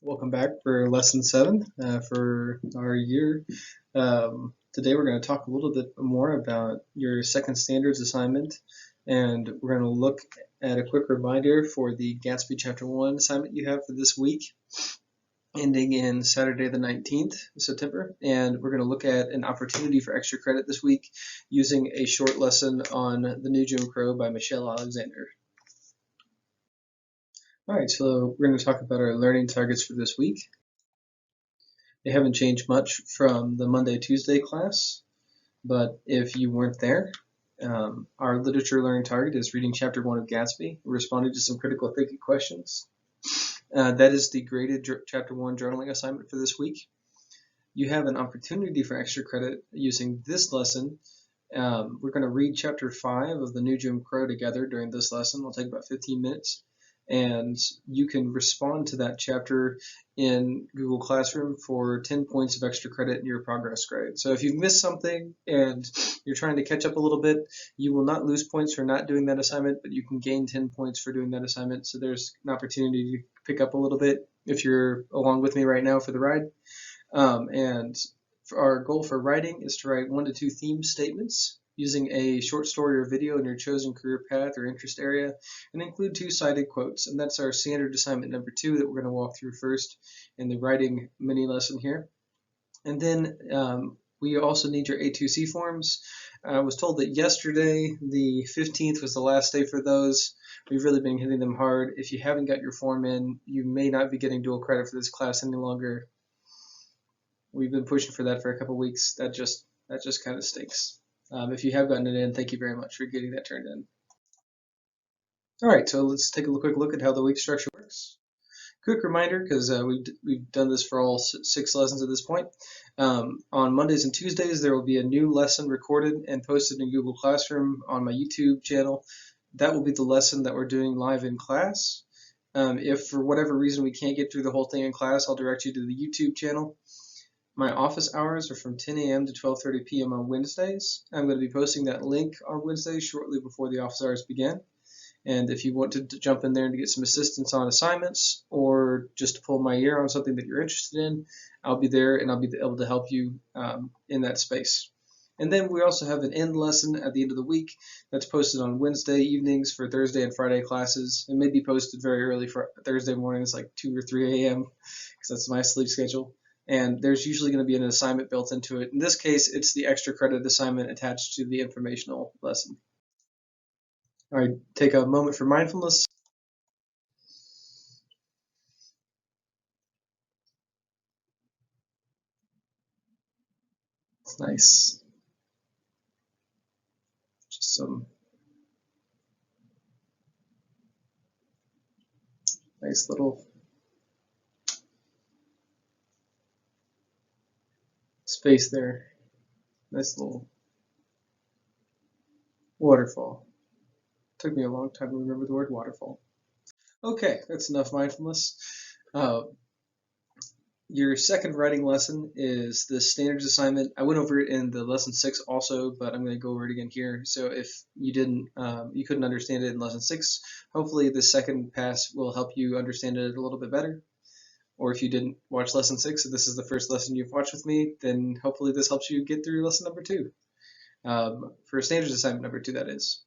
Welcome back for lesson 7 for our year. Today we're going to talk a little bit more about your second standards assignment, and we're going to look at a quick reminder for the Gatsby Chapter 1 assignment you have for this week, ending in Saturday the 19th of September, and we're going to look at an opportunity for extra credit this week using a short lesson on The New Jim Crow by Michelle Alexander. Alright, so we're going to talk about our learning targets for this week. They haven't changed much from the Monday-Tuesday class, but if you weren't there, our literature learning target is reading Chapter 1 of Gatsby, responding to some critical thinking questions. That is the graded Chapter 1 journaling assignment for this week. You have an opportunity for extra credit using this lesson. We're going to read Chapter 5 of The New Jim Crow together during this lesson. It'll take about 15 minutes. And you can respond to that chapter in Google Classroom for 10 points of extra credit in your progress grade. So if you've missed something and you're trying to catch up a little bit, you will not lose points for not doing that assignment, but you can gain 10 points for doing that assignment. So there's an opportunity to pick up a little bit if you're along with me right now for the ride. And our goal for writing is to write 1 to 2 theme statements using a short story or video in your chosen career path or interest area, and include 2 cited quotes. And that's our standard assignment number 2 that we're going to walk through first in the writing mini lesson here. And then we also need your A2C forms. I was told that yesterday, the 15th, was the last day for those. We've really been hitting them hard. If you haven't got your form in, you may not be getting dual credit for this class any longer. We've been pushing for that for a couple weeks. That just kind of stinks. If you have gotten it in, thank you very much for getting that turned in. All right, so let's take a quick look at how the week structure works. Quick reminder, because we've done this for all 6 lessons at this point. On Mondays and Tuesdays, there will be a new lesson recorded and posted in Google Classroom on my YouTube channel. That will be the lesson that we're doing live in class. If for whatever reason we can't get through the whole thing in class, I'll direct you to the YouTube channel. My office hours are from 10 a.m. to 12:30 p.m. on Wednesdays. I'm going to be posting that link on Wednesdays shortly before the office hours begin. And if you want to jump in there and get some assistance on assignments or just to pull my ear on something that you're interested in, I'll be there and I'll be able to help you in that space. And then we also have an end lesson at the end of the week that's posted on Wednesday evenings for Thursday and Friday classes. It may be posted very early for Thursday mornings, like 2 or 3 a.m. because that's my sleep schedule. And there's usually going to be an assignment built into it. In this case, it's the extra credit assignment attached to the informational lesson. All right, take a moment for mindfulness. It's nice. Just some nice little space there. Nice little waterfall. Took me a long time to remember the word waterfall. Okay, that's enough mindfulness. Your second writing lesson is the standards assignment. I went over it in the lesson 6 also, but I'm going to go over it again here. So if you couldn't understand it in lesson 6, hopefully the second pass will help you understand it a little bit better. Or if you didn't watch lesson 6, if this is the first lesson you've watched with me, then hopefully this helps you get through lesson number 2. For standards assignment number 2, that is.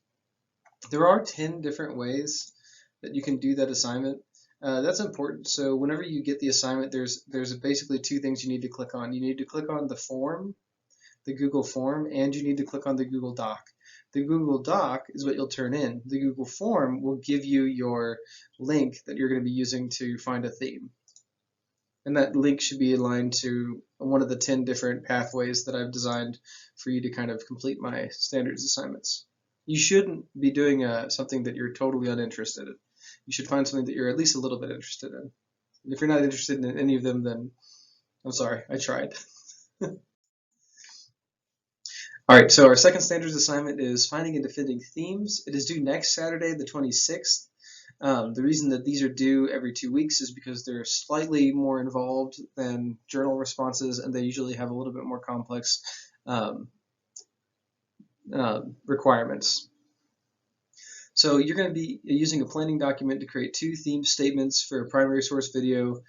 There are 10 different ways that you can do that assignment. That's important. So whenever you get the assignment, there's basically 2 things you need to click on. You need to click on the form, the Google form, and you need to click on the Google Doc. The Google Doc is what you'll turn in. The Google form will give you your link that you're going to be using to find a theme. And that link should be aligned to one of the 10 different pathways that I've designed for you to kind of complete my standards assignments. You shouldn't be doing something that you're totally uninterested in. You should find something that you're at least a little bit interested in. And if you're not interested in any of them, then I'm sorry, I tried. All right, so our second standards assignment is finding and defending themes. It is due next Saturday, the 26th. The reason that these are due every 2 weeks is because they're slightly more involved than journal responses, and they usually have a little bit more complex requirements. So you're going to be using a planning document to create 2 theme statements for a primary source video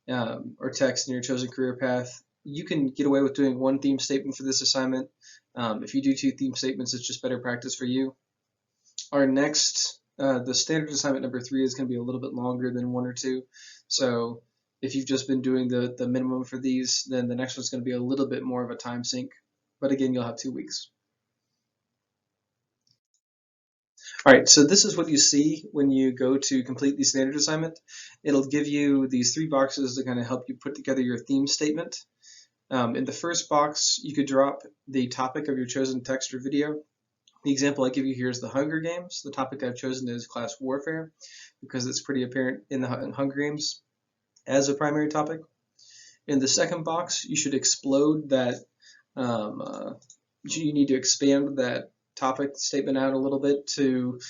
or text in your chosen career path, you can get away with doing one theme statement for this assignment. If you do two theme statements, it's just better practice for you. Our next, the standard assignment number 3 is going to be a little bit longer than 1 or 2. So if you've just been doing the minimum for these, then the next one's going to be a little bit more of a time sink. But again, you'll have 2 weeks. All right, so this is what you see when you go to complete the standard assignment. It'll give you these 3 boxes to kind of help you put together your theme statement. In the first box, you could drop the topic of your chosen text or video. The example I give you here is the Hunger Games. The topic I've chosen is class warfare because it's pretty apparent in the Hunger Games as a primary topic. In the second box, you should explode that, you need to expand that topic statement out a little bit to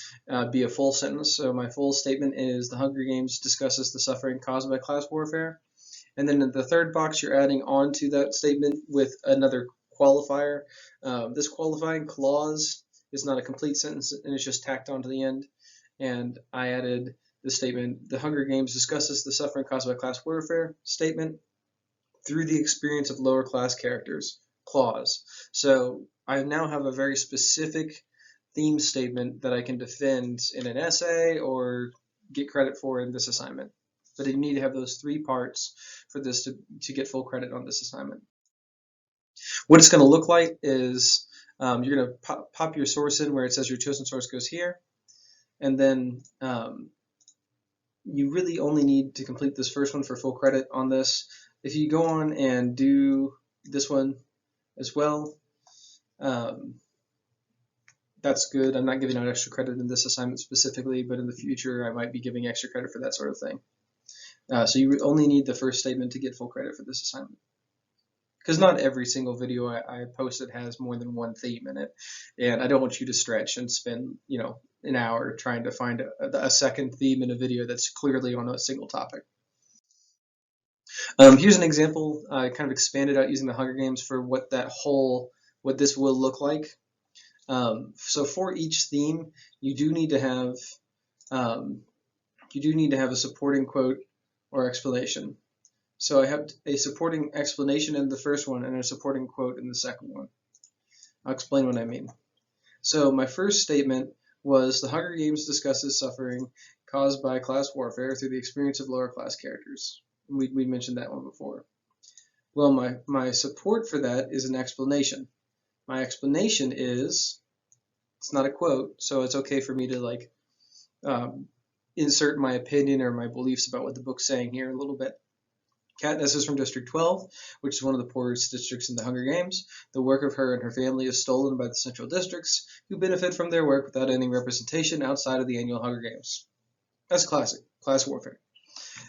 be a full sentence. So my full statement is the Hunger Games discusses the suffering caused by class warfare. And then in the third box, you're adding on to that statement with another qualifier. This qualifying clause is not a complete sentence, and it's just tacked on to the end. And I added the statement, the Hunger Games discusses the suffering caused by class warfare statement through the experience of lower class characters clause. So I now have a very specific theme statement that I can defend in an essay or get credit for in this assignment. But you need to have those 3 parts for this to get full credit on this assignment. What it's going to look like is you're going to pop your source in where it says your chosen source goes here, and then you really only need to complete this first one for full credit on this. If you go on and do this one as well, that's good. I'm not giving out extra credit in this assignment specifically, but in the future I might be giving extra credit for that sort of thing. So you only need the first statement to get full credit for this assignment. Because not every single video I posted has more than one theme in it, and I don't want you to stretch and spend an hour trying to find a second theme in a video that's clearly on a single topic. Here's an example. I kind of expanded out using the Hunger Games for what this will look like. So for each theme, you do need to have a supporting quote or explanation. So I have a supporting explanation in the first one and a supporting quote in the second one. I'll explain what I mean. So my first statement was the Hunger Games discusses suffering caused by class warfare through the experience of lower class characters. We mentioned that one before. Well, my support for that is an explanation. My explanation is, it's not a quote, so it's okay for me to insert my opinion or my beliefs about what the book's saying here a little bit. Katniss is from District 12, which is one of the poorest districts in the Hunger Games. The work of her and her family is stolen by the Central Districts, who benefit from their work without any representation outside of the annual Hunger Games. That's classic, class warfare.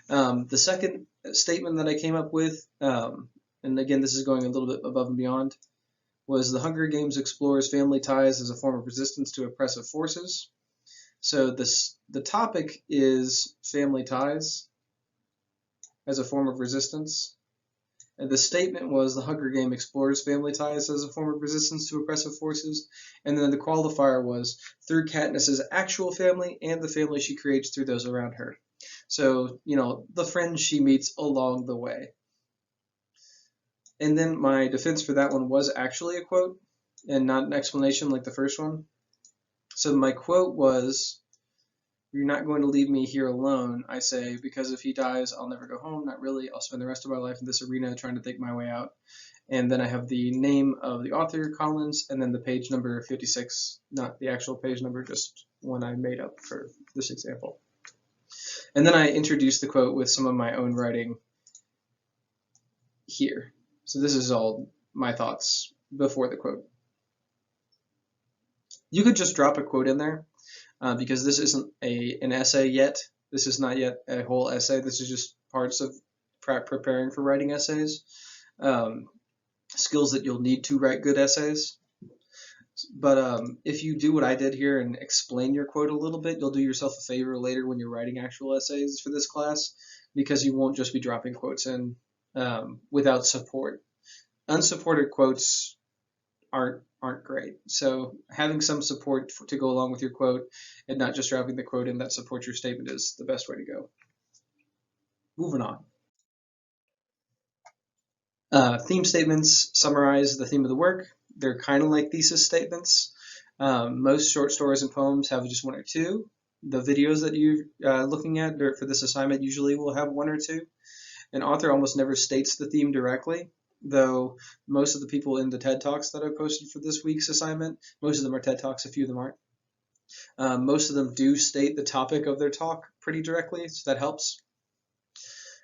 The second statement that I came up with, and again this is going a little bit above and beyond, was the Hunger Games explores family ties as a form of resistance to oppressive forces. So the topic is family ties as a form of resistance. And the statement was the Hunger Game explores family ties as a form of resistance to oppressive forces. And then the qualifier was through Katniss's actual family and the family she creates through those around her. So, the friends she meets along the way. And then my defense for that one was actually a quote and not an explanation like the first one. So my quote was, "You're not going to leave me here alone," I say, "because if he dies, I'll never go home. Not really. I'll spend the rest of my life in this arena trying to think my way out." And then I have the name of the author, Collins, and then the page number 56, not the actual page number, just one I made up for this example. And then I introduced the quote with some of my own writing here. So this is all my thoughts before the quote. You could just drop a quote in there because this isn't an essay yet. This is not yet a whole essay. This is just parts of preparing for writing essays, skills that you'll need to write good essays. But if you do what I did here and explain your quote a little bit, you'll do yourself a favor later when you're writing actual essays for this class, because you won't just be dropping quotes in without support. Unsupported quotes aren't great. So having some support to go along with your quote and not just dropping the quote in that supports your statement is the best way to go. Moving on. Theme statements summarize the theme of the work. They're kind of like thesis statements. Most short stories and poems have just one or two. The videos that you're looking at for this assignment usually will have one or two. An author almost never states the theme directly, though most of the people in the TED Talks that I posted for this week's assignment, most of them are TED Talks, a few of them aren't. Most of them do state the topic of their talk pretty directly, so that helps.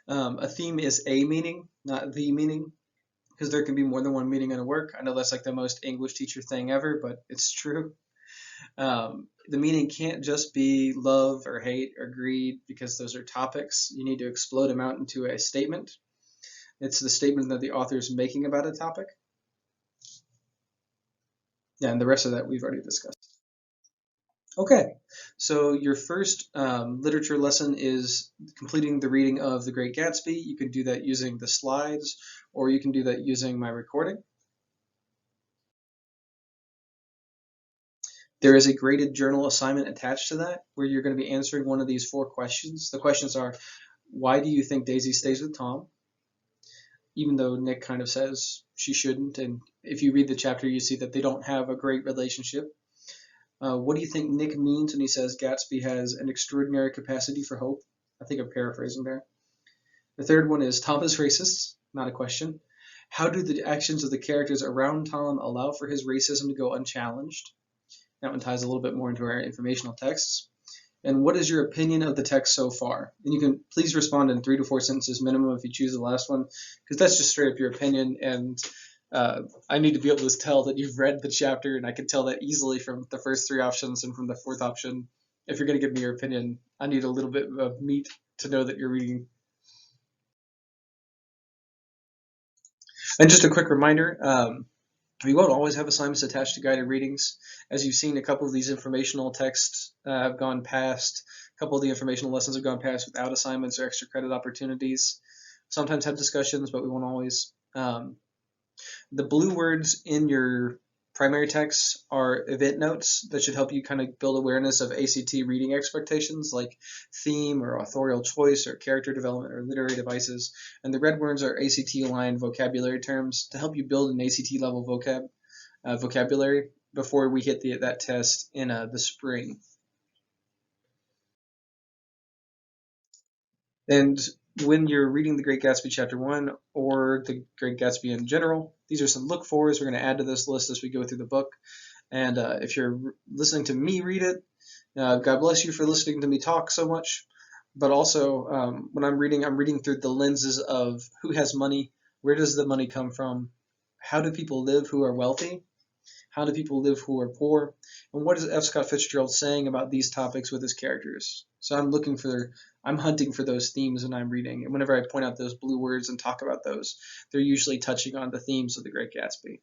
A theme is a meaning, not the meaning, because there can be more than one meaning in a work. I know that's like the most English teacher thing ever, but it's true. The meaning can't just be love or hate or greed, because those are topics. You need to explode them out into a statement. It's the statement that the author is making about a topic. Yeah, and the rest of that we've already discussed. Okay, so your first literature lesson is completing the reading of The Great Gatsby. You can do that using the slides, or you can do that using my recording. There is a graded journal assignment attached to that, where you're going to be answering one of these 4 questions. The questions are, why do you think Daisy stays with Tom? Even though Nick kind of says she shouldn't, and if you read the chapter, you see that they don't have a great relationship. What do you think Nick means when he says Gatsby has an extraordinary capacity for hope? I think I'm paraphrasing there. The third one is Tom is racist, not a question. How do the actions of the characters around Tom allow for his racism to go unchallenged? That one ties a little bit more into our informational texts. And what is your opinion of the text so far? And you can please respond in 3 to 4 sentences minimum if you choose the last one, because that's just straight up your opinion, and I need to be able to tell that you've read the chapter, and I can tell that easily from the first 3 options and from the 4th option. If you're going to give me your opinion, I need a little bit of meat to know that you're reading. And just a quick reminder, we won't always have assignments attached to guided readings. As you've seen, a couple of these informational texts have gone past. A couple of the informational lessons have gone past without assignments or extra credit opportunities. Sometimes have discussions, but we won't always. The blue words in your primary text are event notes that should help you kind of build awareness of ACT reading expectations, like theme or authorial choice or character development or literary devices. And the red words are ACT-aligned vocabulary terms to help you build an ACT level vocabulary before we hit that test in the spring. And when you're reading The Great Gatsby Chapter 1 or The Great Gatsby in general, these are some look-fors we're going to add to this list as we go through the book. And if you're listening to me read it, God bless you for listening to me talk so much. But also, when I'm reading through the lenses of who has money, where does the money come from, how do people live who are wealthy, how do people live who are poor, and what is F. Scott Fitzgerald saying about these topics with his characters? So I'm hunting for those themes when I'm reading, and whenever I point out those blue words and talk about those, they're usually touching on the themes of The Great Gatsby.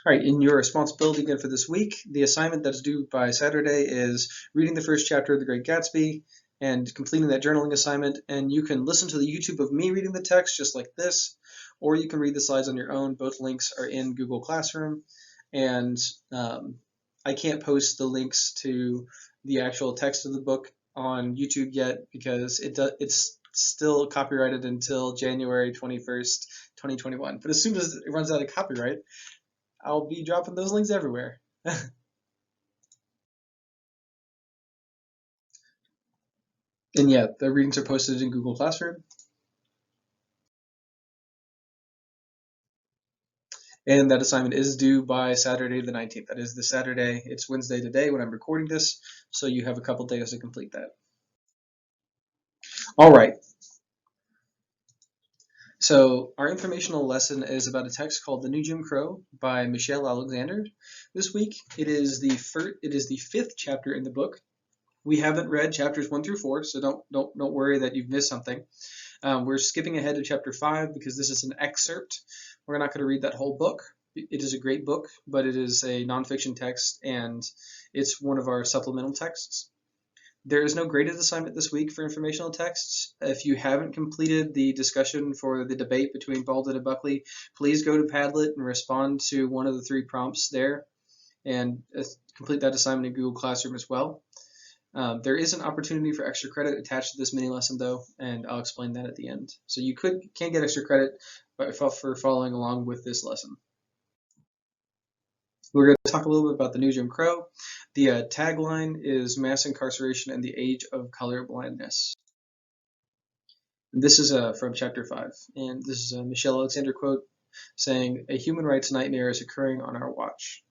All right, in your responsibility again for this week, the assignment that's due by Saturday is reading the first chapter of The Great Gatsby and completing that journaling assignment. And you can listen to the YouTube of me reading the text just like this, or you can read the slides on your own. Both links are in Google Classroom. And I can't post the links to the actual text of the book on YouTube yet because it's still copyrighted until January 21st, 2021. But as soon as it runs out of copyright, I'll be dropping those links everywhere. And yeah, the readings are posted in Google Classroom. And that assignment is due by Saturday the 19th. That is the Saturday. It's Wednesday today when I'm recording this, so you have a couple days to complete that. All right. So our informational lesson is about a text called The New Jim Crow by Michelle Alexander. This week, it is the 5th chapter in the book. We haven't read chapters 1 through 4, so don't worry that you've missed something. We're skipping ahead to chapter 5 because this is an excerpt. We're not going to read that whole book. It is a great book, but it is a nonfiction text, and it's one of our supplemental texts. There is no graded assignment this week for informational texts. If you haven't completed the discussion for the debate between Baldwin and Buckley, please go to Padlet and respond to one of the 3 prompts there, and complete that assignment in Google Classroom as well. There is an opportunity for extra credit attached to this mini lesson, though, and I'll explain that at the end. So you can get extra credit for following along with this lesson. We're going to talk a little bit about the new Jim Crow. The tagline is Mass Incarceration and the Age of Colorblindness. This is from Chapter 5, and this is a Michelle Alexander quote saying, "A human rights nightmare is occurring on our watch."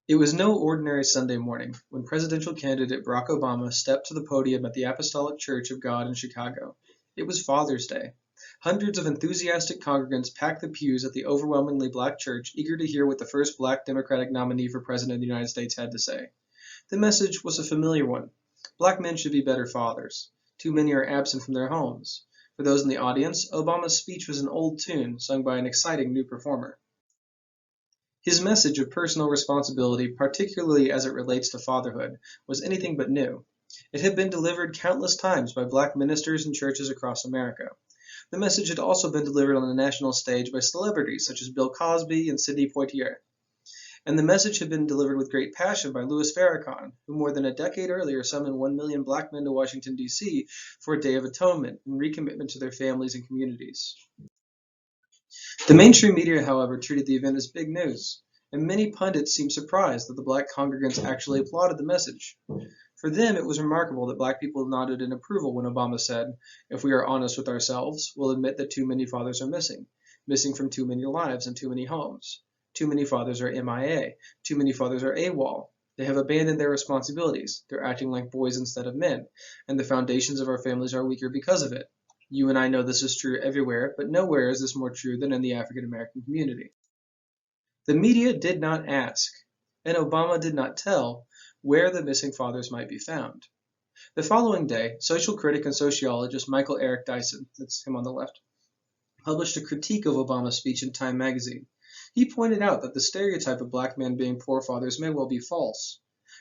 It was no ordinary Sunday morning when presidential candidate Barack Obama stepped to the podium at the Apostolic Church of God in Chicago. It was Father's Day. Hundreds of enthusiastic congregants packed the pews at the overwhelmingly black church, eager to hear what the first black Democratic nominee for President of the United States had to say. The message was a familiar one. Black men should be better fathers. Too many are absent from their homes. For those in the audience, Obama's speech was an old tune sung by an exciting new performer. His message of personal responsibility, particularly as it relates to fatherhood, was anything but new. It had been delivered countless times by black ministers and churches across America. The message had also been delivered on the national stage by celebrities such as Bill Cosby and Sidney Poitier. And the message had been delivered with great passion by Louis Farrakhan, who more than a decade earlier summoned 1 million black men to Washington, D.C. for a Day of Atonement and recommitment to their families and communities. The mainstream media, however, treated the event as big news, and many pundits seemed surprised that the black congregants actually applauded the message. For them, it was remarkable that black people nodded in approval when Obama said, "If we are honest with ourselves, we'll admit that too many fathers are missing from too many lives and too many homes. Too many fathers are MIA, too many fathers are AWOL. They have abandoned their responsibilities, they're acting like boys instead of men, and the foundations of our families are weaker because of it. You and I know this is true everywhere, but nowhere is this more true than in the African American community." The media did not ask, and Obama did not tell, where the missing fathers might be found. The following day, social critic and sociologist Michael Eric Dyson, that's him on the left, published a critique of Obama's speech in Time magazine. He pointed out that the stereotype of black men being poor fathers may well be false.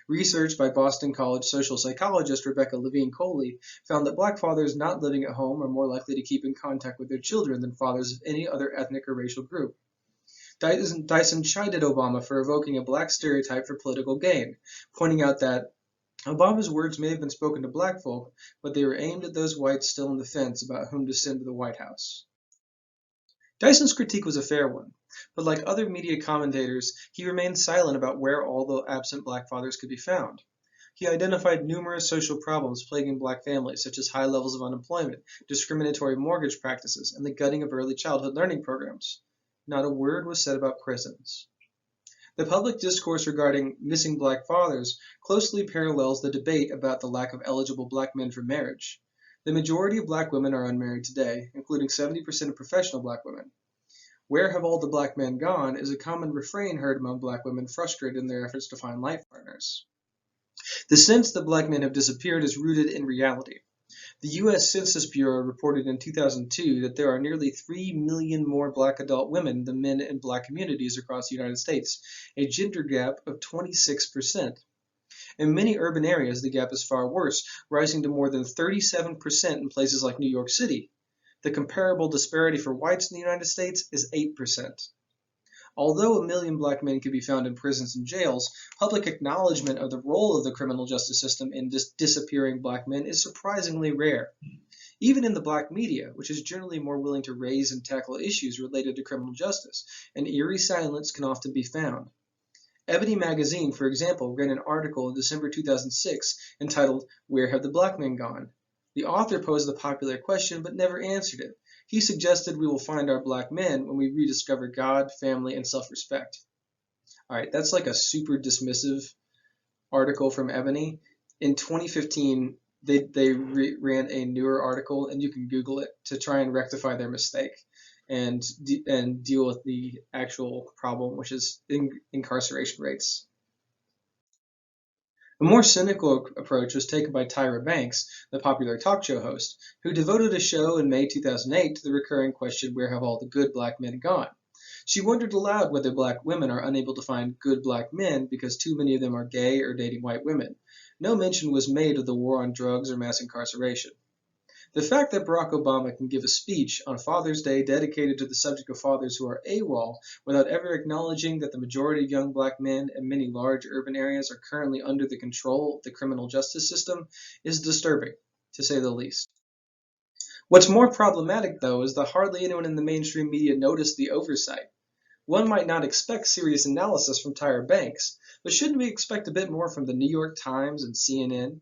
Research by Boston College social psychologist Rebecca Levine Coley found that black fathers not living at home are more likely to keep in contact with their children than fathers of any other ethnic or racial group. Dyson chided Obama for evoking a black stereotype for political gain, pointing out that Obama's words may have been spoken to black folk, but they were aimed at those whites still on the fence about whom to send to the White House. Dyson's critique was a fair one, but like other media commentators, he remained silent about where all the absent black fathers could be found. He identified numerous social problems plaguing black families, such as high levels of unemployment, discriminatory mortgage practices, and the gutting of early childhood learning programs. Not a word was said about prisons. The public discourse regarding missing black fathers closely parallels the debate about the lack of eligible black men for marriage. The majority of black women are unmarried today, including 70% of professional black women. "Where have all the black men gone?" is a common refrain heard among black women frustrated in their efforts to find life partners. The sense that black men have disappeared is rooted in reality. The U.S. Census Bureau reported in 2002 that there are nearly 3 million more black adult women than men in black communities across the United States, a gender gap of 26%. In many urban areas, the gap is far worse, rising to more than 37% in places like New York City. The comparable disparity for whites in the United States is 8%. Although 1 million black men can be found in prisons and jails, public acknowledgement of the role of the criminal justice system in disappearing black men is surprisingly rare. Even in the black media, which is generally more willing to raise and tackle issues related to criminal justice, an eerie silence can often be found. Ebony magazine, for example, ran an article in December 2006 entitled, "Where Have the Black Men Gone?" The author posed the popular question but never answered it. He suggested we will find our black men when we rediscover God, family, and self-respect. All right, that's like a super dismissive article from Ebony. In 2015, they ran a newer article, and you can Google it to try and rectify their mistake and deal with the actual problem, which is incarceration rates. A more cynical approach was taken by Tyra Banks, the popular talk show host, who devoted a show in May 2008 to the recurring question, "Where have all the good black men gone?" She wondered aloud whether black women are unable to find good black men because too many of them are gay or dating white women. No mention was made of the war on drugs or mass incarceration. The fact that Barack Obama can give a speech on Father's Day dedicated to the subject of fathers who are AWOL without ever acknowledging that the majority of young black men in many large urban areas are currently under the control of the criminal justice system is disturbing, to say the least. What's more problematic, though, is that hardly anyone in the mainstream media noticed the oversight. One might not expect serious analysis from Tyra Banks, but shouldn't we expect a bit more from the New York Times and CNN?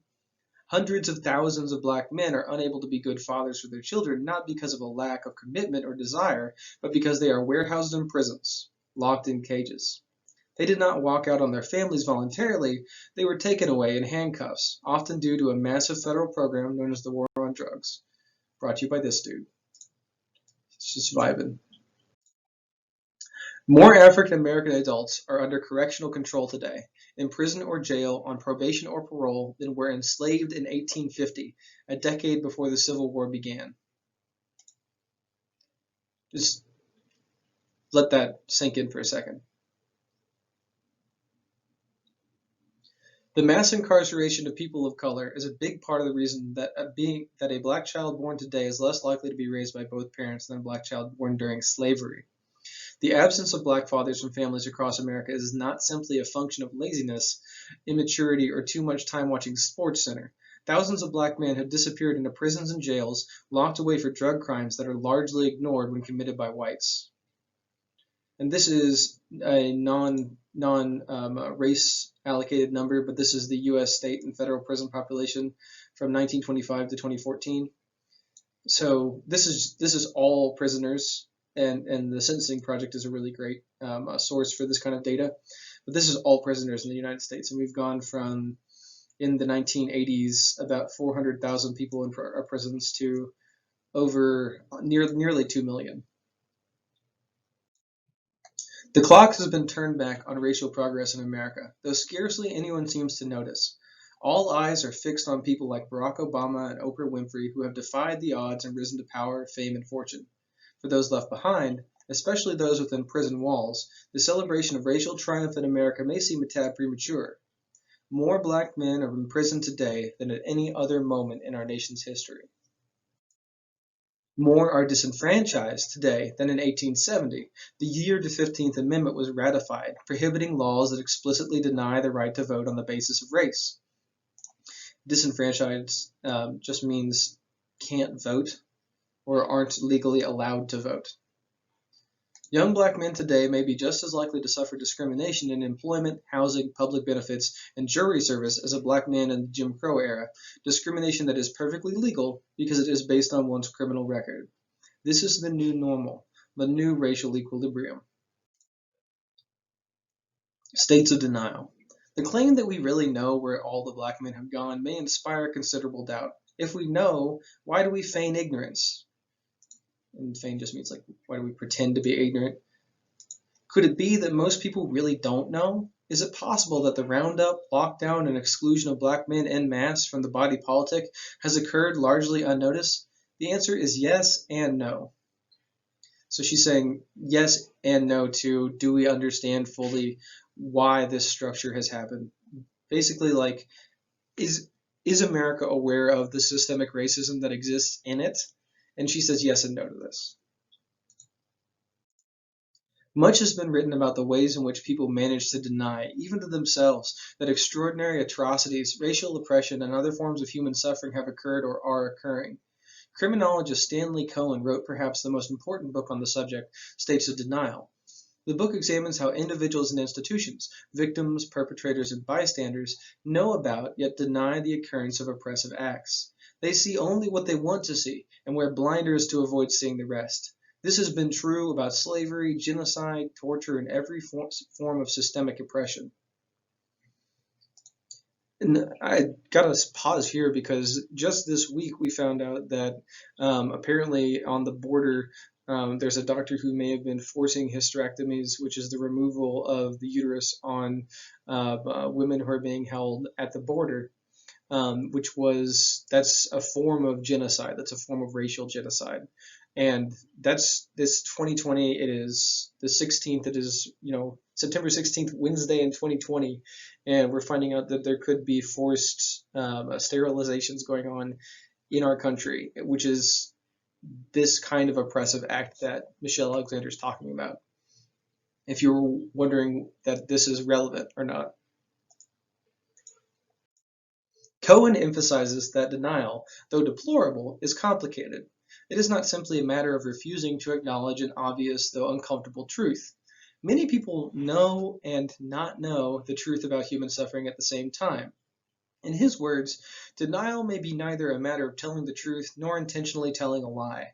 Hundreds of thousands of black men are unable to be good fathers for their children, not because of a lack of commitment or desire, but because they are warehoused in prisons, locked in cages. They did not walk out on their families voluntarily, they were taken away in handcuffs, often due to a massive federal program known as the War on Drugs. Brought to you by this dude. It's just vibing. More African American adults are under correctional control today, in prison or jail, on probation or parole, than were enslaved in 1850, a decade before the Civil War began. Just let that sink in for a second. The mass incarceration of people of color is a big part of the reason that a black child born today is less likely to be raised by both parents than a black child born during slavery. The absence of black fathers from families across America is not simply a function of laziness, immaturity, or too much time watching SportsCenter. Thousands of black men have disappeared into prisons and jails, locked away for drug crimes that are largely ignored when committed by whites. And this is a non-race allocated number, but this is the U.S. state and federal prison population from 1925 to 2014. So this is all prisoners. And the Sentencing Project is a really great source for this kind of data. But this is all prisoners in the United States, and we've gone from, in the 1980s, about 400,000 people in our prisons to over nearly 2 million. The clock has been turned back on racial progress in America, though scarcely anyone seems to notice. All eyes are fixed on people like Barack Obama and Oprah Winfrey, who have defied the odds and risen to power, fame, and fortune. For those left behind, especially those within prison walls, the celebration of racial triumph in America may seem a tad premature. More black men are in prison today than at any other moment in our nation's history. More are disenfranchised today than in 1870, the year the 15th Amendment was ratified, prohibiting laws that explicitly deny the right to vote on the basis of race. Disenfranchised just means can't vote or aren't legally allowed to vote. Young black men today may be just as likely to suffer discrimination in employment, housing, public benefits, and jury service as a black man in the Jim Crow era, discrimination that is perfectly legal because it is based on one's criminal record. This is the new normal, the new racial equilibrium. States of denial. The claim that we really know where all the black men have gone may inspire considerable doubt. If we know, why do we feign ignorance? And feign just means like, why do we pretend to be ignorant? Could it be that most people really don't know? Is it possible that the roundup, lockdown, and exclusion of black men en masse from the body politic has occurred largely unnoticed? The answer is yes and no. So she's saying yes and no to, do we understand fully why this structure has happened? Basically, like, is America aware of the systemic racism that exists in it? And she says yes and no to this. Much has been written about the ways in which people manage to deny, even to themselves, that extraordinary atrocities, racial oppression, and other forms of human suffering have occurred or are occurring. Criminologist Stanley Cohen wrote perhaps the most important book on the subject, States of Denial. The book examines how individuals and institutions, victims, perpetrators, and bystanders, know about yet deny the occurrence of oppressive acts. They see only what they want to see and wear blinders to avoid seeing the rest. This has been true about slavery, genocide, torture, and every form of systemic oppression. And I got to pause here because just this week we found out that apparently on the border there's a doctor who may have been forcing hysterectomies, which is the removal of the uterus on women who are being held at the border. That's a form of genocide. That's a form of racial genocide. And that's this 2020. It is the 16th. It is, September 16th, Wednesday in 2020. And we're finding out that there could be forced sterilizations going on in our country, which is this kind of oppressive act that Michelle Alexander is talking about, if you were wondering that this is relevant or not. Cohen emphasizes that denial, though deplorable, is complicated. It is not simply a matter of refusing to acknowledge an obvious, though uncomfortable, truth. Many people know and not know the truth about human suffering at the same time. In his words, denial may be neither a matter of telling the truth nor intentionally telling a lie.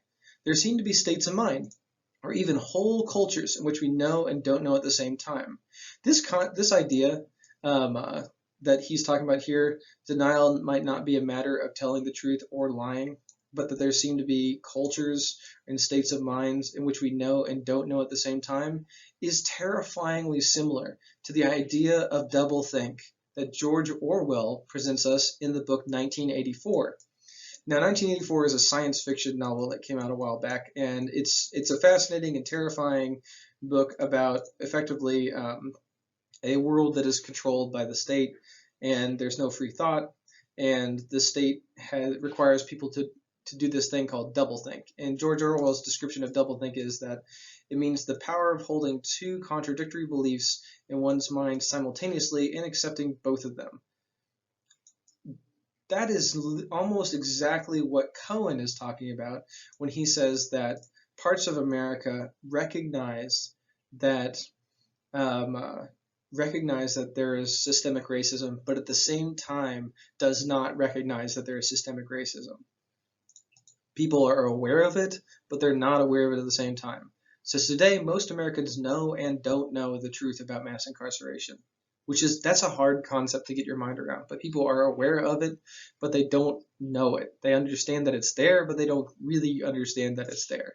There seem to be states of mind, or even whole cultures in which we know and don't know at the same time. This idea that he's talking about here, denial might not be a matter of telling the truth or lying, but that there seem to be cultures and states of minds in which we know and don't know at the same time, is terrifyingly similar to the idea of doublethink that George Orwell presents us in the book 1984. Now, 1984 is a science fiction novel that came out a while back, and it's a fascinating and terrifying book about effectively a world that is controlled by the state, and there's no free thought, and the state requires people to do this thing called doublethink. And George Orwell's description of doublethink is that it means the power of holding two contradictory beliefs in one's mind simultaneously and accepting both of them. That is almost exactly what Cohen is talking about when he says that parts of America recognize that there is systemic racism, but at the same time does not recognize that there is systemic racism. People are aware of it, but they're not aware of it at the same time. So today, most Americans know and don't know the truth about mass incarceration, that's a hard concept to get your mind around. But people are aware of it, but they don't know it. They understand that it's there, but they don't really understand that it's there.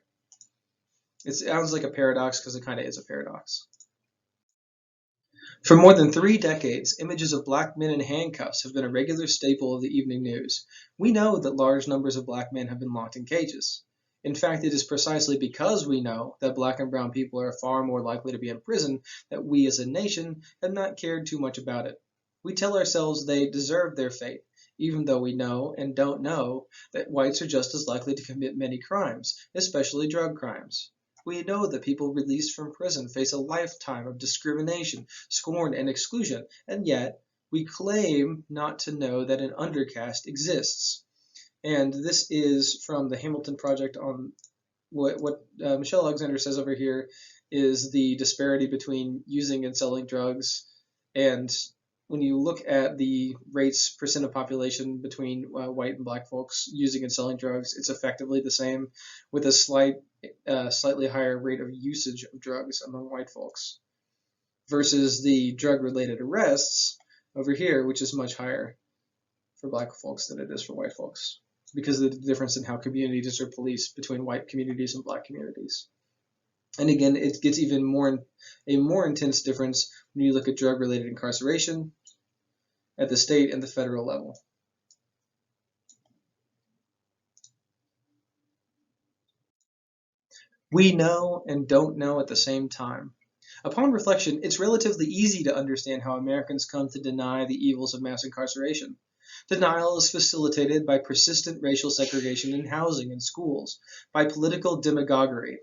It sounds like a paradox because it kind of is a paradox. For more than 3 decades, images of black men in handcuffs have been a regular staple of the evening news. We know that large numbers of black men have been locked in cages. In fact, it is precisely because we know that black and brown people are far more likely to be in prison that we as a nation have not cared too much about it. We tell ourselves they deserve their fate, even though we know and don't know that whites are just as likely to commit many crimes, especially drug crimes. We know that people released from prison face a lifetime of discrimination, scorn, and exclusion, and yet we claim not to know that an undercaste exists. And this is from the Hamilton Project on what Michelle Alexander says over here is the disparity between using and selling drugs. And when you look at the rates percent of population between white and black folks using and selling drugs, it's effectively the same, with a slightly higher rate of usage of drugs among white folks versus the drug-related arrests over here, which is much higher for black folks than it is for white folks because of the difference in how communities are policed between white communities and black communities. And again, it gets even a more intense difference when you look at drug-related incarceration at the state and the federal level. We know and don't know at the same time. Upon reflection, it's relatively easy to understand how Americans come to deny the evils of mass incarceration. Denial is facilitated by persistent racial segregation in housing and schools, by political demagoguery.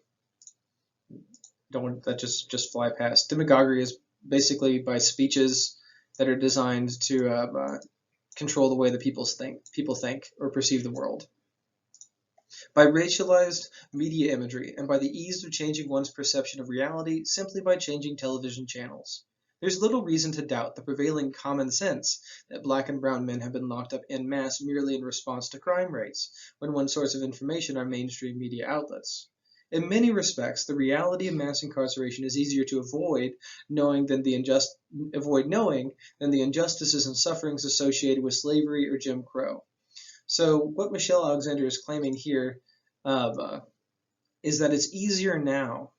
Don't want that just fly past. Demagoguery is basically by speeches that are designed to control the way that people think or perceive the world. By racialized media imagery, and by the ease of changing one's perception of reality simply by changing television channels. There's little reason to doubt the prevailing common sense that black and brown men have been locked up en masse merely in response to crime rates, when one source of information are mainstream media outlets. In many respects, the reality of mass incarceration is easier to avoid knowing than the injustices and sufferings associated with slavery or Jim Crow. So what Michelle Alexander is claiming here is that it's easier now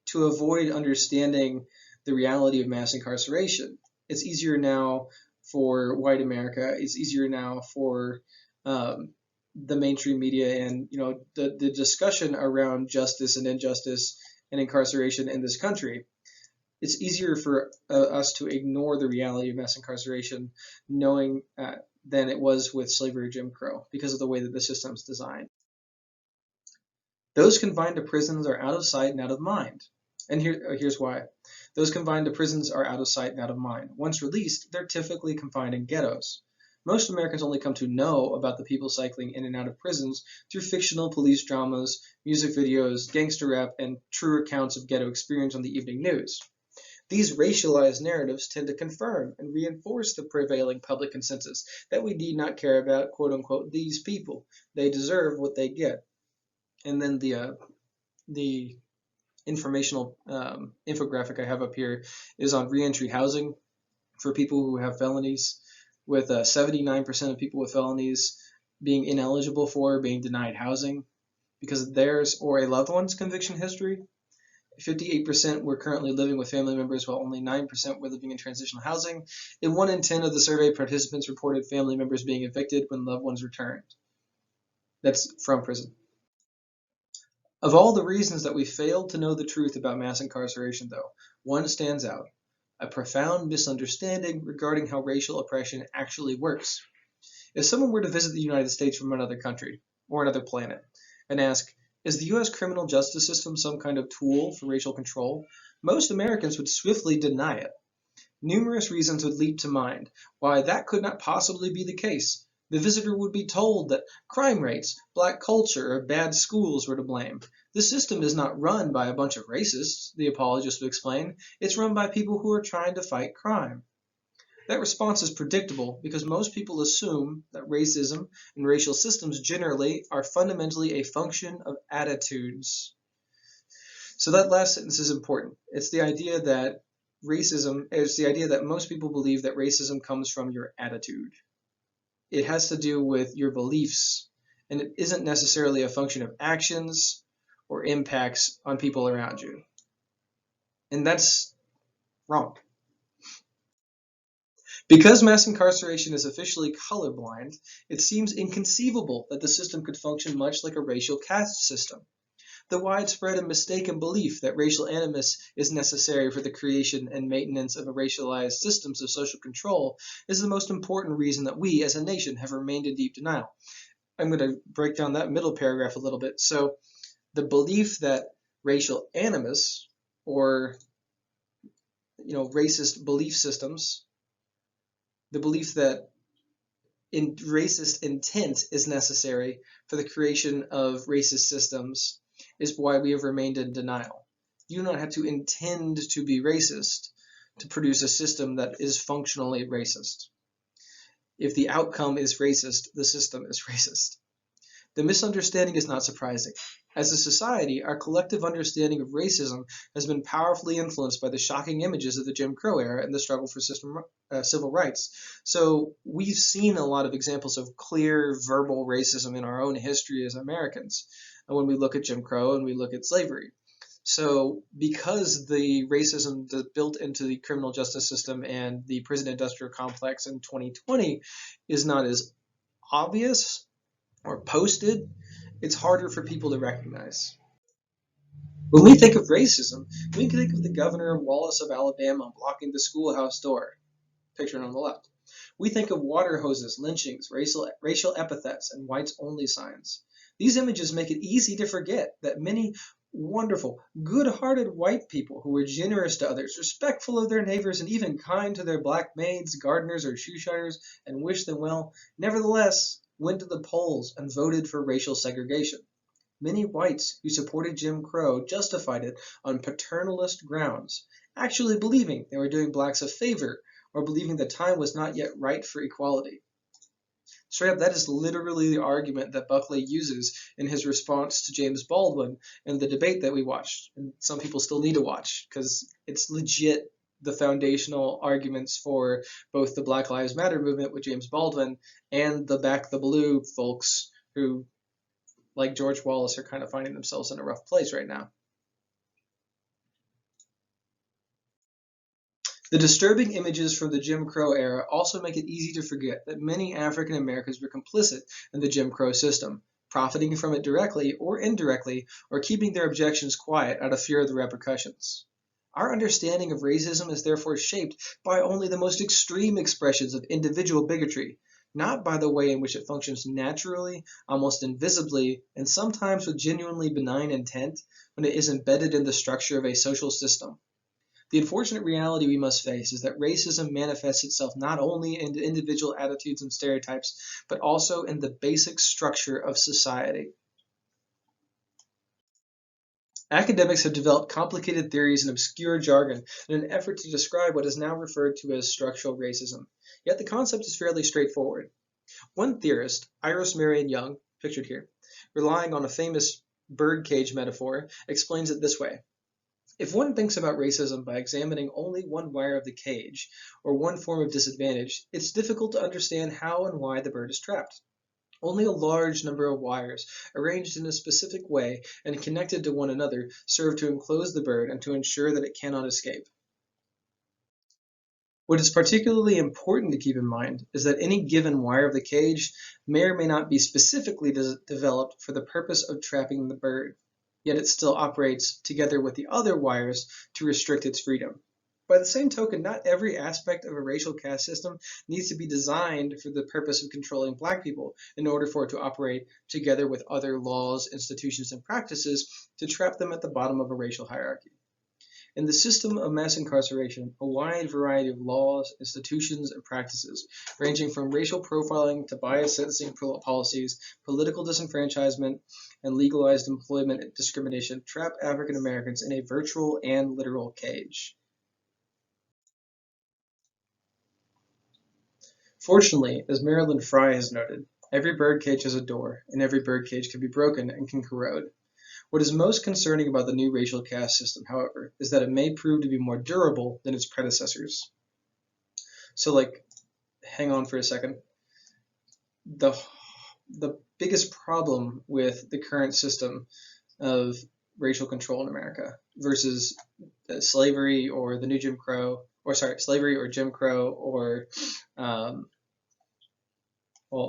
to avoid understanding the reality of mass incarceration. It's easier now for white America. It's easier now for the mainstream media and the discussion around justice and injustice and incarceration in this country. It's easier for us to ignore the reality of mass incarceration, knowing than it was with slavery or Jim Crow because of the way that the system's designed. Those confined to prisons are out of sight and out of mind. And here's why. Those confined to prisons are out of sight and out of mind. Once released, they're typically confined in ghettos. Most Americans only come to know about the people cycling in and out of prisons through fictional police dramas, music videos, gangster rap, and true accounts of ghetto experience on the evening news. These racialized narratives tend to confirm and reinforce the prevailing public consensus that we need not care about, quote unquote, these people. They deserve what they get. And then the informational infographic I have up here is on reentry housing for people who have felonies, with 79% of people with felonies being ineligible for being denied housing because of theirs or a loved one's conviction history. 58% were currently living with family members, while only 9% were living in transitional housing. And 1 in 10 of the survey participants reported family members being evicted when loved ones returned. That's from prison. Of all the reasons that we failed to know the truth about mass incarceration, though, one stands out: a profound misunderstanding regarding how racial oppression actually works. If someone were to visit the United States from another country or another planet and ask, is the U.S. criminal justice system some kind of tool for racial control? Most Americans would swiftly deny it. Numerous reasons would leap to mind why that could not possibly be the case. The visitor would be told that crime rates, black culture, or bad schools were to blame. The system is not run by a bunch of racists, the apologist would explain. It's run by people who are trying to fight crime. That response is predictable because most people assume that racism and racial systems generally are fundamentally a function of attitudes. So that last sentence is important. It's the idea that most people believe that racism comes from your attitude. It has to do with your beliefs, and it isn't necessarily a function of actions or impacts on people around you. And that's wrong. Because mass incarceration is officially colorblind, it seems inconceivable that the system could function much like a racial caste system. The widespread and mistaken belief that racial animus is necessary for the creation and maintenance of racialized systems of social control is the most important reason that we, as a nation, have remained in deep denial. I'm going to break down that middle paragraph a little bit. So, the belief that racial animus, or racist belief systems, the belief that racist intent is necessary for the creation of racist systems is why we have remained in denial. You do not have to intend to be racist to produce a system that is functionally racist. If the outcome is racist, the system is racist. The misunderstanding is not surprising. As a society, our collective understanding of racism has been powerfully influenced by the shocking images of the Jim Crow era and the struggle for civil rights. So we've seen a lot of examples of clear verbal racism in our own history as Americans when we look at Jim Crow and we look at slavery. So because the racism built into the criminal justice system and the prison industrial complex in 2020 is not as obvious or posted, it's harder for people to recognize. When we think of racism, we can think of the governor of Wallace of Alabama blocking the schoolhouse door, pictured on the left. We think of water hoses, lynchings, racial epithets, and whites-only signs. These images make it easy to forget that many wonderful, good-hearted white people who were generous to others, respectful of their neighbors, and even kind to their black maids, gardeners, or shoe shiners, and wished them well, nevertheless went to the polls and voted for racial segregation. Many whites who supported Jim Crow justified it on paternalist grounds, actually believing they were doing blacks a favor or believing the time was not yet right for equality. Straight up, that is literally the argument that Buckley uses in his response to James Baldwin in the debate that we watched, and some people still need to watch because it's legit the foundational arguments for both the Black Lives Matter movement with James Baldwin and the Back the Blue folks who, like George Wallace, are kind of finding themselves in a rough place right now. The disturbing images from the Jim Crow era also make it easy to forget that many African Americans were complicit in the Jim Crow system, profiting from it directly or indirectly, or keeping their objections quiet out of fear of the repercussions. Our understanding of racism is therefore shaped by only the most extreme expressions of individual bigotry, not by the way in which it functions naturally, almost invisibly, and sometimes with genuinely benign intent when it is embedded in the structure of a social system. The unfortunate reality we must face is that racism manifests itself not only in individual attitudes and stereotypes, but also in the basic structure of society. Academics have developed complicated theories and obscure jargon in an effort to describe what is now referred to as structural racism. Yet the concept is fairly straightforward. One theorist, Iris Marion Young, pictured here, relying on a famous birdcage metaphor, explains it this way. If one thinks about racism by examining only one wire of the cage, or one form of disadvantage, it's difficult to understand how and why the bird is trapped. Only a large number of wires, arranged in a specific way and connected to one another, serve to enclose the bird and to ensure that it cannot escape. What is particularly important to keep in mind is that any given wire of the cage may or may not be specifically developed for the purpose of trapping the bird, yet it still operates together with the other wires to restrict its freedom. By the same token, not every aspect of a racial caste system needs to be designed for the purpose of controlling black people in order for it to operate together with other laws, institutions, and practices to trap them at the bottom of a racial hierarchy. In the system of mass incarceration, a wide variety of laws, institutions, and practices, ranging from racial profiling to biased sentencing policies, political disenfranchisement, and legalized employment discrimination, trap African Americans in a virtual and literal cage. Fortunately, as Marilyn Fry has noted, every birdcage has a door, and every birdcage can be broken and can corrode. What is most concerning about the new racial caste system, however, is that it may prove to be more durable than its predecessors. So, hang on for a second. The biggest problem with the current system of racial control in America versus slavery or the new Jim Crow, slavery or Jim Crow or,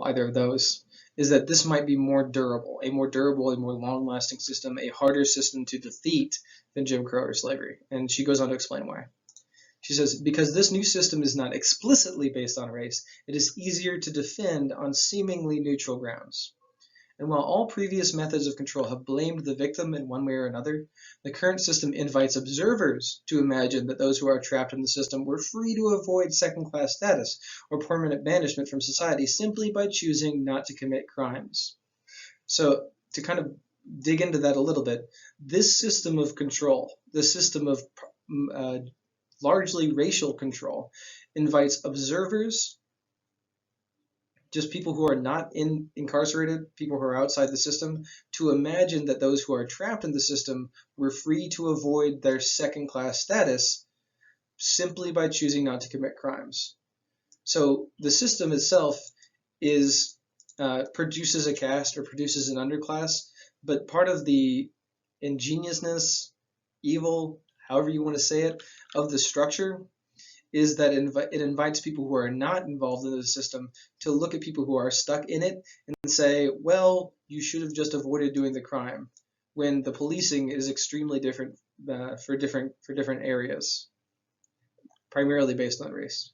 either of those, is that this might be more durable, a more long-lasting system, a harder system to defeat than Jim Crow or slavery. And she goes on to explain why. She says, because this new system is not explicitly based on race, it is easier to defend on seemingly neutral grounds. And while all previous methods of control have blamed the victim in one way or another, the current system invites observers to imagine that those who are trapped in the system were free to avoid second-class status or permanent banishment from society simply by choosing not to commit crimes. So to kind of dig into that a little bit, this system of control, this system of largely racial control, invites observers, just people who are not incarcerated, people who are outside the system, to imagine that those who are trapped in the system were free to avoid their second-class status simply by choosing not to commit crimes. So the system itself produces a caste or produces an underclass, but part of the ingeniousness, evil, however you want to say it, of the structure is that it invites people who are not involved in the system to look at people who are stuck in it and say, well, you should have just avoided doing the crime, when the policing is extremely different for different areas, primarily based on race.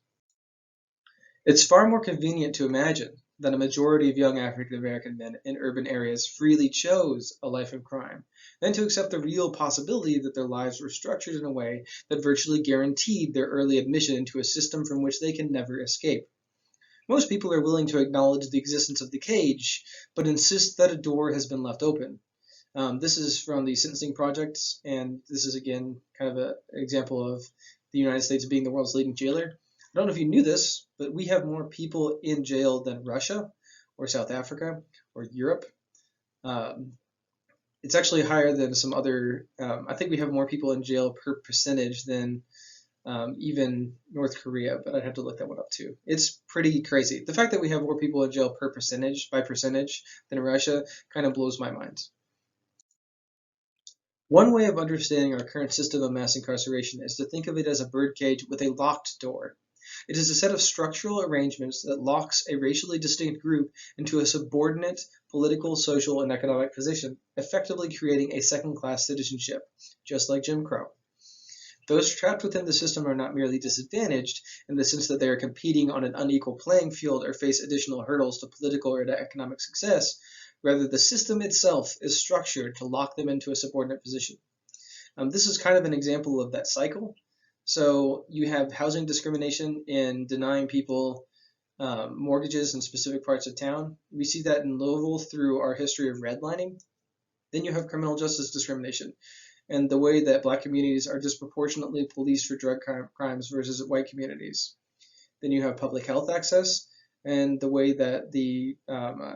It's far more convenient to imagine that a majority of young African American men in urban areas freely chose a life of crime than to accept the real possibility that their lives were structured in a way that virtually guaranteed their early admission into a system from which they can never escape. Most people are willing to acknowledge the existence of the cage, but insist that a door has been left open. This is from the Sentencing Project, and this is again kind of an example of the United States being the world's leading jailer. I don't know if you knew this, but we have more people in jail than Russia or South Africa or Europe. It's actually higher than some other, I think we have more people in jail per percentage than even North Korea, but I'd have to look that one up too. It's pretty crazy. The fact that we have more people in jail per percentage, than Russia kind of blows my mind. One way of understanding our current system of mass incarceration is to think of it as a birdcage with a locked door. It is a set of structural arrangements that locks a racially distinct group into a subordinate political, social, and economic position, effectively creating a second-class citizenship, just like Jim Crow. Those trapped within the system are not merely disadvantaged in the sense that they are competing on an unequal playing field or face additional hurdles to political or economic success. Rather, the system itself is structured to lock them into a subordinate position. This is kind of an example of that cycle. So you have housing discrimination in denying people mortgages in specific parts of town. We see that in Louisville through our history of redlining. Then you have criminal justice discrimination and the way that black communities are disproportionately policed for drug crimes versus white communities. Then you have public health access and the way that the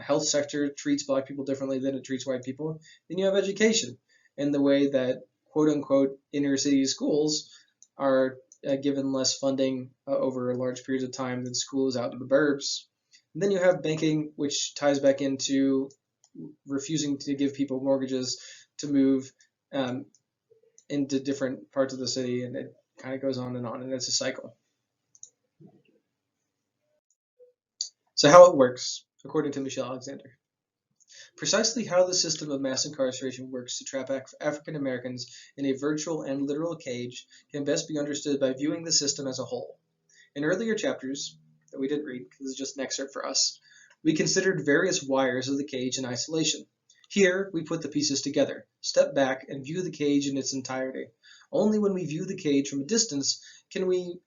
health sector treats black people differently than it treats white people. Then you have education and the way that quote unquote inner city schools are given less funding over large periods of time than schools out in the burbs. And then you have banking, which ties back into refusing to give people mortgages to move into different parts of the city, and it kind of goes on, and it's a cycle. So how it works, according to Michelle Alexander. Precisely how the system of mass incarceration works to trap African Americans in a virtual and literal cage can best be understood by viewing the system as a whole. In earlier chapters, that we didn't read because this is just an excerpt for us, we considered various wires of the cage in isolation. Here, we put the pieces together, step back, and view the cage in its entirety. Only when we view the cage from a distance can we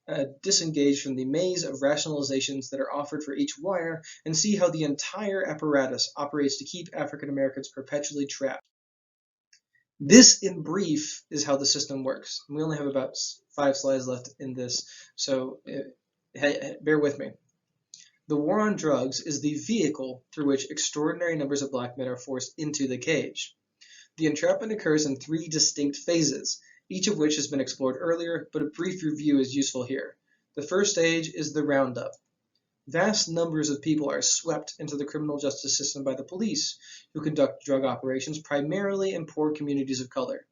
disengage from the maze of rationalizations that are offered for each wire and see how the entire apparatus operates to keep African Americans perpetually trapped. This, in brief, is how the system works. We only have about 5 slides left in this, so bear with me. The war on drugs is the vehicle through which extraordinary numbers of black men are forced into the cage. The entrapment occurs in 3 distinct phases, each of which has been explored earlier, but a brief review is useful here. The first stage is the roundup. Vast numbers of people are swept into the criminal justice system by the police, who conduct drug operations primarily in poor communities of color.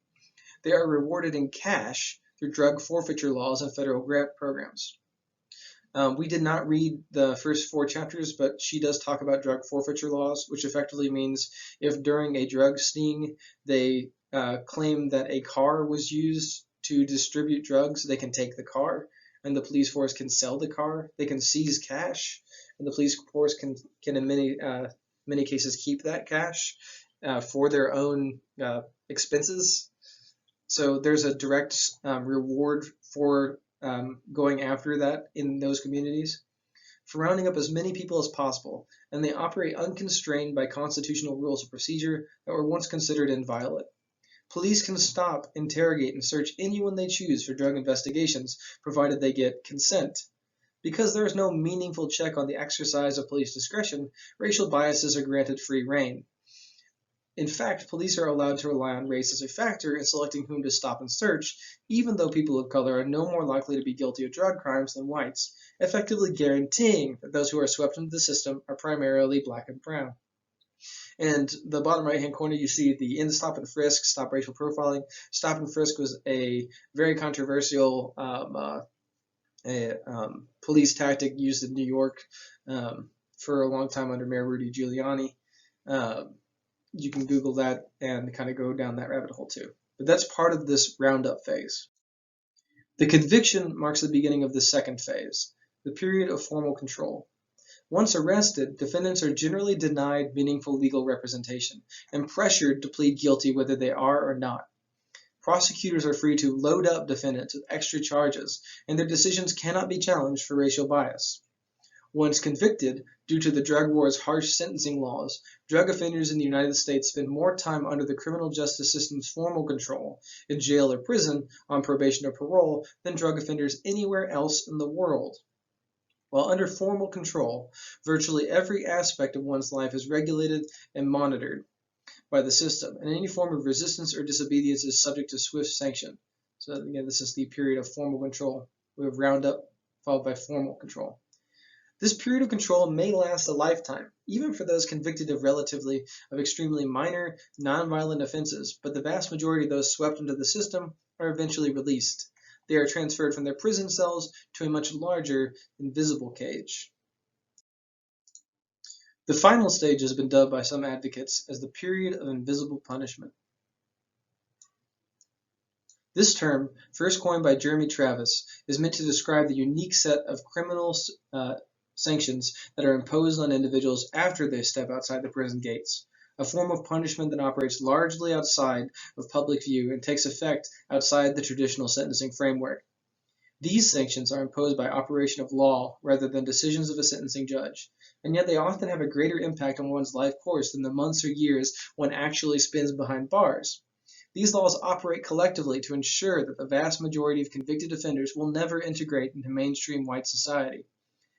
They are rewarded in cash through drug forfeiture laws and federal grant programs. We did not read the first 4 chapters, but she does talk about drug forfeiture laws, which effectively means if during a drug sting they claim that a car was used to distribute drugs, they can take the car, and the police force can sell the car. They can seize cash, and the police force can in many cases keep that cash for their own expenses. So there's a direct reward for going after that in those communities, for rounding up as many people as possible, and they operate unconstrained by constitutional rules of procedure that were once considered inviolate. Police can stop, interrogate, and search anyone they choose for drug investigations, provided they get consent. Because there is no meaningful check on the exercise of police discretion, racial biases are granted free rein. In fact, police are allowed to rely on race as a factor in selecting whom to stop and search, even though people of color are no more likely to be guilty of drug crimes than whites, effectively guaranteeing that those who are swept into the system are primarily black and brown. And the bottom right-hand corner, you see the in stop and frisk, stop racial profiling. Stop and frisk was a very controversial police tactic used in New York for a long time under Mayor Rudy Giuliani. You can Google that and kind of go down that rabbit hole too. But that's part of this roundup phase. The conviction marks the beginning of the second phase, the period of formal control. Once arrested, defendants are generally denied meaningful legal representation and pressured to plead guilty whether they are or not. Prosecutors are free to load up defendants with extra charges, and their decisions cannot be challenged for racial bias. Once convicted, due to the drug war's harsh sentencing laws, drug offenders in the United States spend more time under the criminal justice system's formal control, in jail or prison, on probation or parole, than drug offenders anywhere else in the world. While under formal control, virtually every aspect of one's life is regulated and monitored by the system, and any form of resistance or disobedience is subject to swift sanction. So again, this is the period of formal control. We have roundup followed by formal control. This period of control may last a lifetime, even for those convicted of extremely minor, nonviolent offenses, but the vast majority of those swept into the system are eventually released. They are transferred from their prison cells to a much larger, invisible cage. The final stage has been dubbed by some advocates as the period of invisible punishment. This term, first coined by Jeremy Travis, is meant to describe the unique set of criminal sanctions that are imposed on individuals after they step outside the prison gates, a form of punishment that operates largely outside of public view and takes effect outside the traditional sentencing framework. These sanctions are imposed by operation of law rather than decisions of a sentencing judge, and yet they often have a greater impact on one's life course than the months or years one actually spends behind bars. These laws operate collectively to ensure that the vast majority of convicted offenders will never integrate into mainstream white society.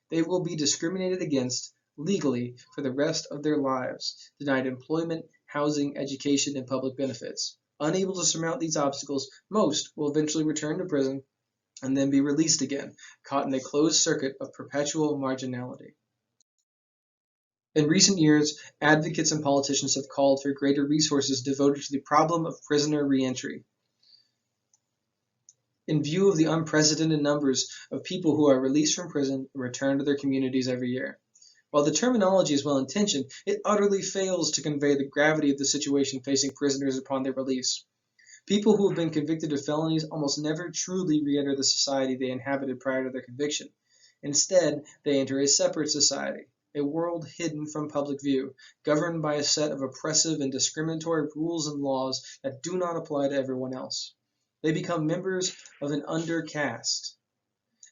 They will be discriminated against legally for the rest of their lives, denied employment, housing, education, and public benefits. Unable to surmount these obstacles, most will eventually return to prison and then be released again, caught in a closed circuit of perpetual marginality. In recent years, advocates and politicians have called for greater resources devoted to the problem of prisoner reentry. In view of the unprecedented numbers of people who are released from prison and return to their communities every year. While the terminology is well intentioned, it utterly fails to convey the gravity of the situation facing prisoners upon their release. People who have been convicted of felonies almost never truly re-enter the society they inhabited prior to their conviction. Instead, they enter a separate society, a world hidden from public view, governed by a set of oppressive and discriminatory rules and laws that do not apply to everyone else. They become members of an undercaste,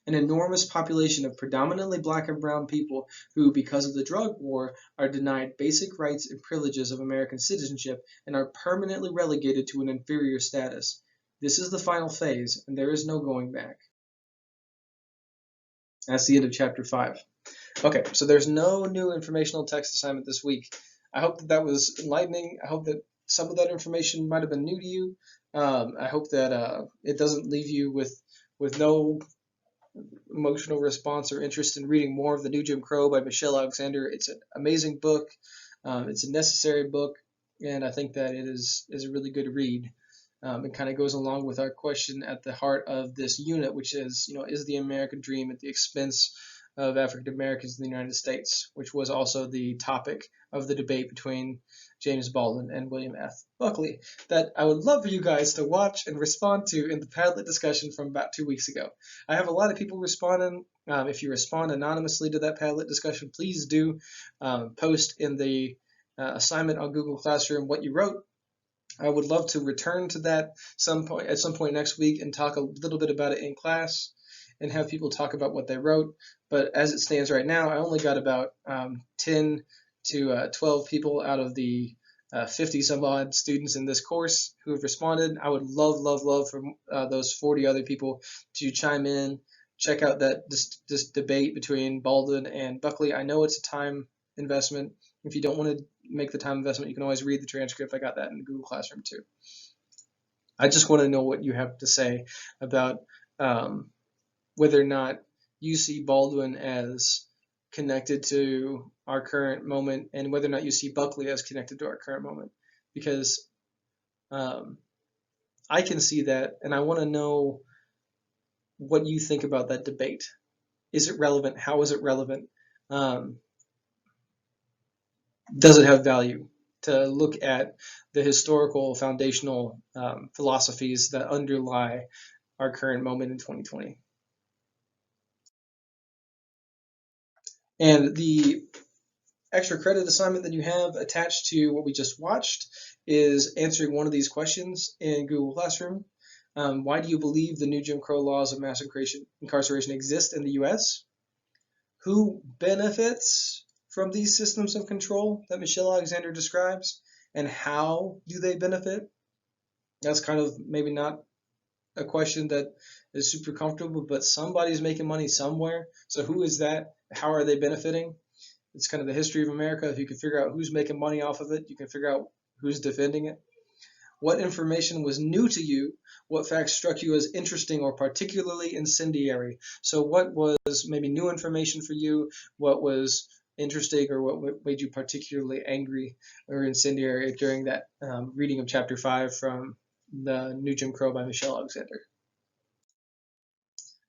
an enormous population of predominantly black and brown people who, because of the drug war, are denied basic rights and privileges of American citizenship and are permanently relegated to an inferior status. This is the final phase, and there is no going back. That's the end of chapter 5. Okay, so there's no new informational text assignment this week. I hope that that was enlightening. I hope that some of that information might have been new to you. I hope that it doesn't leave you with no emotional response or interest in reading more of The New Jim Crow by Michelle Alexander. It's an amazing book. It's a necessary book, and I think that it is a really good read. It kind of goes along with our question at the heart of this unit, which is, is the American dream at the expense of African Americans in the United States, which was also the topic of the debate between James Baldwin and William F. Buckley, that I would love for you guys to watch and respond to in the Padlet discussion from about 2 weeks ago. I have a lot of people responding. If you respond anonymously to that Padlet discussion, please do post in the assignment on Google Classroom what you wrote. I would love to return to that at some point next week and talk a little bit about it in class and have people talk about what they wrote. But as it stands right now, I only got about 10 to 12 people out of the 50 some odd students in this course who have responded. I would love for those 40 other people to chime in, check out this debate between Baldwin and Buckley. I know it's a time investment. If you don't want to make the time investment, you can always read the transcript. I got that in Google Classroom too. I just want to know what you have to say about whether or not you see Baldwin as connected to our current moment and whether or not you see Buckley as connected to our current moment. Because I can see that, and I want to know what you think about that debate. Is it relevant? How is it relevant? Does it have value to look at the historical foundational philosophies that underlie our current moment in 2020? And the extra credit assignment that you have attached to what we just watched is answering one of these questions in Google Classroom. Why do you believe the new Jim Crow laws of mass incarceration exist in the U.S.? Who benefits from these systems of control that Michelle Alexander describes, and how do they benefit? That's kind of maybe not a question that is super comfortable, but somebody's making money somewhere. So who is that? How are they benefiting? It's kind of the history of America. If you can figure out who's making money off of it, you can figure out who's defending it. What information was new to you? What facts struck you as interesting or particularly incendiary? So what was maybe new information for you? What was interesting or what made you particularly angry or incendiary during that reading of Chapter 5 from The New Jim Crow by Michelle Alexander?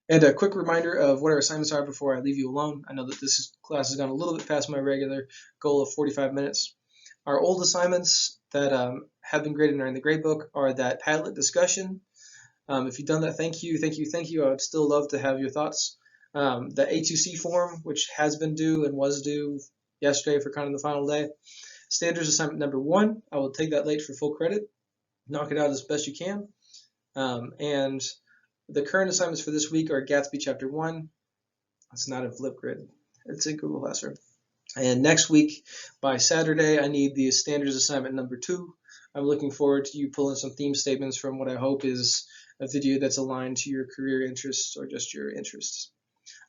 And a quick reminder of what our assignments are before I leave you alone. I know that this class has gone a little bit past my regular goal of 45 minutes. Our old assignments that have been graded during the grade book are that Padlet discussion, If you've done that, thank you, thank you, thank you. I would still love to have your thoughts. The A2C form, which has been due and was due yesterday for kind of the final day. Standards assignment number 1, I will take that late for full credit. Knock it out as best you can. And the current assignments for this week are Gatsby Chapter 1. It's not in Flipgrid. It's in Google Classroom. And next week, by Saturday, I need the standards assignment number 2. I'm looking forward to you pulling some theme statements from what I hope is a video that's aligned to your career interests or just your interests.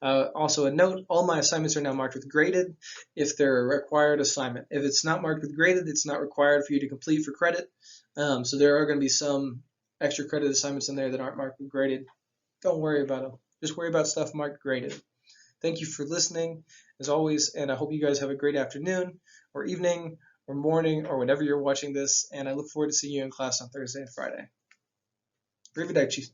Also a note, all my assignments are now marked with graded if they're a required assignment. If it's not marked with graded, it's not required for you to complete for credit. So there are going to be some extra credit assignments in there that aren't marked with graded. Don't worry about them. Just worry about stuff marked graded. Thank you for listening, as always, and I hope you guys have a great afternoon or evening or morning or whenever you're watching this, and I look forward to seeing you in class on Thursday and Friday. Arrivederci.